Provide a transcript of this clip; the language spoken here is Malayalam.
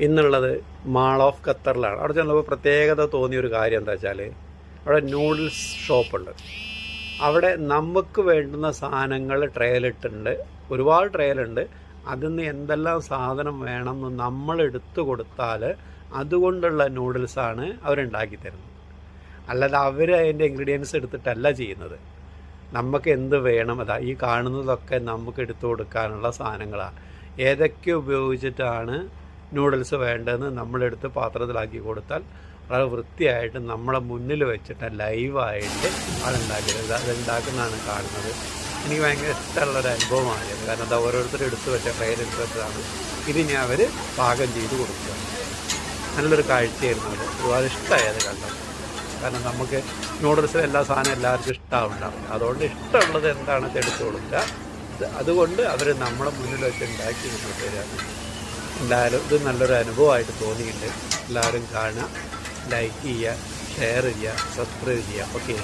ഇന്നുള്ളത് മാൾ ഓഫ് ഖത്തറിലാണ്. അവിടെ ചെന്നപ്പോൾ പ്രത്യേകത തോന്നിയൊരു കാര്യം എന്താ വെച്ചാൽ അവിടെ നൂഡിൽസ് ഷോപ്പുണ്ട്. അവിടെ നമുക്ക് വേണ്ടുന്ന സാധനങ്ങൾ ട്രയലിട്ടുണ്ട്, ഒരുപാട് ട്രയലുണ്ട്. അതിൽ നിന്ന് എന്തെല്ലാം സാധനം വേണമെന്ന് നമ്മൾ എടുത്തു കൊടുത്താൽ അതുകൊണ്ടുള്ള നൂഡിൽസാണ് അവരുണ്ടാക്കി തരുന്നത്. അല്ലാതെ അവർ അതിൻ്റെ ഇൻഗ്രീഡിയൻസ് എടുത്തിട്ടല്ല ചെയ്യുന്നത്. നമുക്ക് എന്ത് വേണം, അതാ ഈ കാണുന്നതൊക്കെ നമുക്ക് എടുത്തു കൊടുക്കാനുള്ള സാധനങ്ങളാണ്. ഏതൊക്കെ ഉപയോഗിച്ചിട്ടാണ് നൂഡിൽസ് വേണ്ടതെന്ന് നമ്മളെടുത്ത് പാത്രത്തിലാക്കി കൊടുത്താൽ വളരെ വൃത്തിയായിട്ട് നമ്മളെ മുന്നിൽ വെച്ചിട്ട് ലൈവായിട്ട് അതുണ്ടാക്കിയത് അതുണ്ടാക്കുന്നതാണ് കാണുന്നത്. എനിക്ക് ഭയങ്കര ഇഷ്ടമുള്ളൊരു അനുഭവമാണ്. കാരണം അത് ഓരോരുത്തരും എടുത്ത് വെച്ച ട്രെയിൻ എടുത്ത് വെച്ചതാണ്. ഇതിനി അവർ പാകം ചെയ്ത് കൊടുക്കുക. നല്ലൊരു കാഴ്ചയായിരുന്നു അത്. ഒരുപാട് ഇഷ്ടമായി അത് കണ്ടത്. കാരണം നമുക്ക് നൂഡിൽസിൽ എല്ലാ സാധനവും എല്ലാവർക്കും ഇഷ്ടമുണ്ടാവില്ല. അതുകൊണ്ട് ഇഷ്ടമുള്ളത് എന്താണെന്ന് എടുത്ത് കൊടുക്കുക. അതുകൊണ്ട് അവർ നമ്മളെ മുന്നിൽ വെച്ച് ഉണ്ടാക്കി നമ്മൾ തരാണ്. എന്തായാലും ഇത് നല്ലൊരു അനുഭവമായിട്ട് തോന്നിയിട്ടുണ്ട്. എല്ലാവരും കാണുക, ലൈക്ക് ചെയ്യുക, ഷെയർ ചെയ്യുക, സബ്സ്ക്രൈബ് ചെയ്യുക. ഓക്കെ.